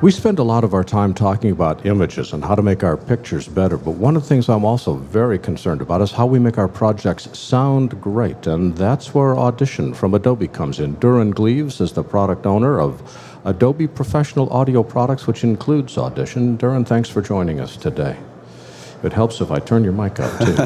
We spend a lot of our time talking about images and how to make our pictures better, but one of the things I'm also very concerned about is how we make our projects sound great, and that's where Audition from Adobe comes in. Durin Gleaves is the product owner of Adobe Professional Audio Products, which includes Audition. Durin, thanks for joining us today. It helps if I turn your mic up, too.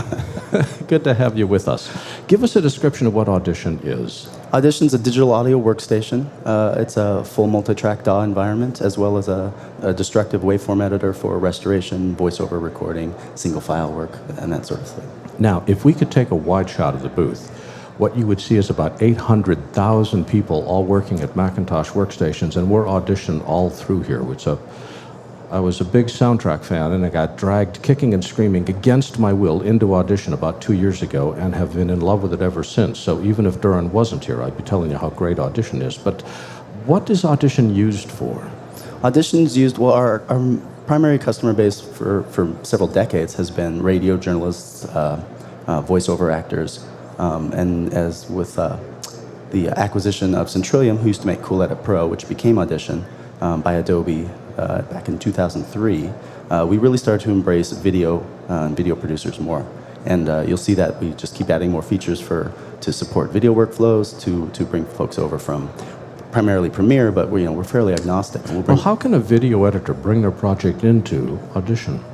Good to have you with us. Give us a description of what Audition is. Audition's a digital audio workstation. It's a full multi-track DAW environment, as well as a destructive waveform editor for restoration, voiceover recording, single file work, and that sort of thing. Now, if we could take a wide shot of the booth, what you would see is about 800,000 people all working at Macintosh workstations, and we're Audition all through here. I was a big soundtrack fan, and I got dragged kicking and screaming against my will into Audition about 2 years ago and have been in love with it ever since. So even if Durin wasn't here, I'd be telling you how great Audition is. But what is Audition used for? Audition's used, well, our primary customer base for several decades has been radio journalists, voiceover actors, and as with the acquisition of Centrillium, who used to make Cool Edit Pro, which became Audition by Adobe, back in 2003, we really started to embrace video and video producers more. And you'll see that we just keep adding more features to support video workflows, to bring folks over from primarily Premiere, but we're fairly agnostic. Well, how can a video editor bring their project into Audition?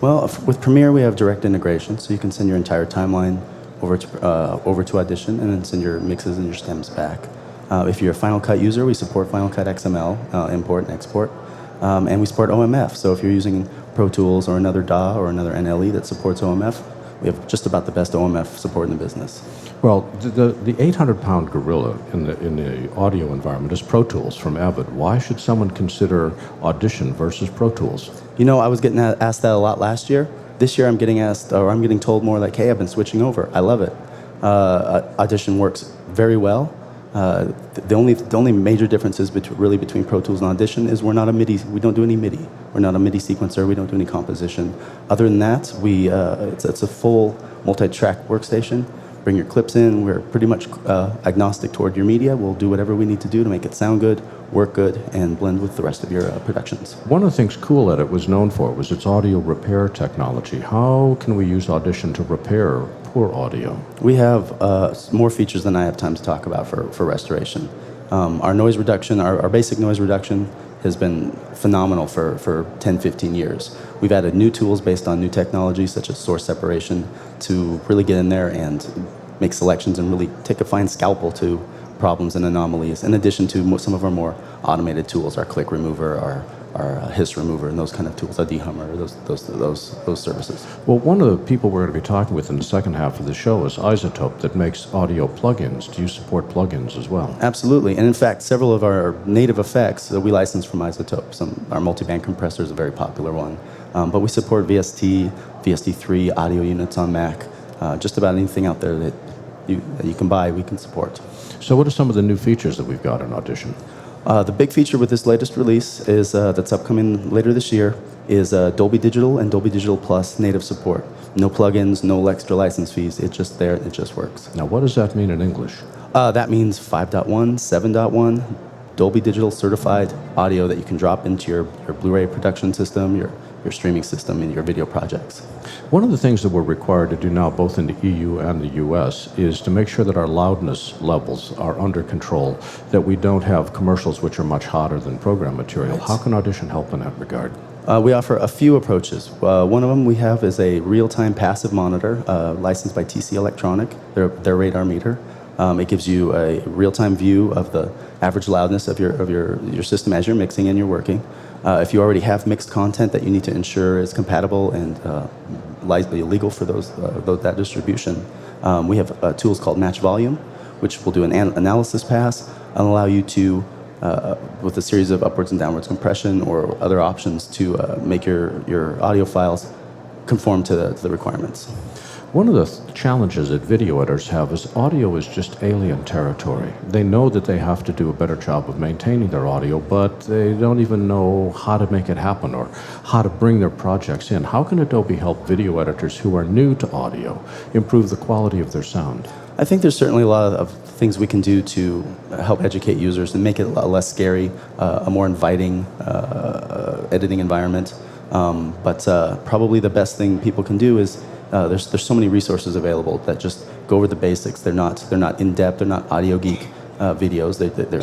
Well, with Premiere, we have direct integration, so you can send your entire timeline over to Audition and then send your mixes and your stems back. If you're a Final Cut user, we support Final Cut XML, import and export. And we support OMF, so if you're using Pro Tools or another DAW or another NLE that supports OMF, we have just about the best OMF support in the business. Well, the 800-pound gorilla in the audio environment is Pro Tools from Avid. Why should someone consider Audition versus Pro Tools? I was getting asked that a lot last year. This year I'm getting told more like, hey, I've been switching over. I love it. Audition works very well. The only major differences really between Pro Tools and Audition is we're not a MIDI. We don't do any MIDI. We're not a MIDI sequencer. We don't do any composition. Other than that, it's a full multi-track workstation. Bring your clips in. We're pretty much agnostic toward your media. We'll do whatever we need to do to make it sound good, work good, and blend with the rest of your productions. One of the things Cool Edit was known for was its audio repair technology. How can we use Audition to repair poor audio? We have more features than I have time to talk about for restoration. Our noise reduction, our basic noise reduction has been phenomenal for 10, 15 years. We've added new tools based on new technologies such as source separation to really get in there and make selections and really take a fine scalpel to problems and anomalies, in addition to some of our more automated tools, our click remover, our hiss remover, and those kind of tools, our dehummer, those services. Well, one of the people we're going to be talking with in the second half of the show is Isotope, that makes audio plugins. Do you support plugins as well? Absolutely, and in fact, several of our native effects that we license from Isotope. Our multiband compressor is a very popular one, but we support VST, VST3 audio units on Mac. Just about anything out there that you can buy, we can support. So what are some of the new features that we've got in Audition? The big feature with this latest release is that's upcoming later this year is Dolby Digital and Dolby Digital Plus native support. No plugins, no extra license fees. It's just there. It just works. Now, what does that mean in English? That means 5.1, 7.1, Dolby Digital certified audio that you can drop into your Blu-ray production system, your streaming system, and your video projects. One of the things that we're required to do now, both in the EU and the US, is to make sure that our loudness levels are under control, that we don't have commercials which are much hotter than program material. Right. How can Audition help in that regard? We offer a few approaches. One of them we have is a real-time passive monitor licensed by TC Electronic, their radar meter. It gives you a real-time view of the average loudness of your system as you're mixing and you're working. If you already have mixed content that you need to ensure is compatible and legal for that distribution, we have tools called Match Volume, which will do an analysis pass and allow you to, with a series of upwards and downwards compression or other options, to make your audio files conform to the requirements. One of the challenges that video editors have is audio is just alien territory. They know that they have to do a better job of maintaining their audio, but they don't even know how to make it happen or how to bring their projects in. How can Adobe help video editors who are new to audio improve the quality of their sound? I think there's certainly a lot of things we can do to help educate users and make it a lot less scary, a more inviting editing environment. But probably the best thing people can do is there's so many resources available that just go over the basics. They're not in depth. They're not audio geek videos. They're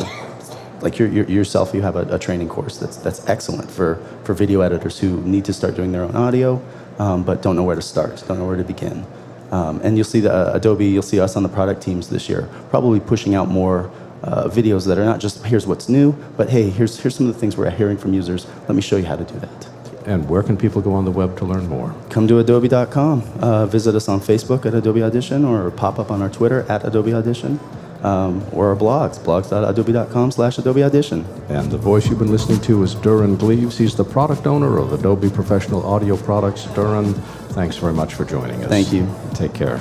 like yourself. You have a training course that's excellent for video editors who need to start doing their own audio, but don't know where to start, don't know where to begin. And you'll see Adobe. You'll see us on the product teams this year, probably pushing out more videos that are not just here's what's new, but hey, here's some of the things we're hearing from users. Let me show you how to do that. And where can people go on the web to learn more? Come to adobe.com. Visit us on Facebook at Adobe Audition, or pop up on our Twitter at Adobe Audition, or our blogs.adobe.com/Adobe Audition. And the voice you've been listening to is Durin Gleaves. He's the product owner of Adobe Professional Audio Products. Durin, thanks very much for joining us. Thank you. Take care.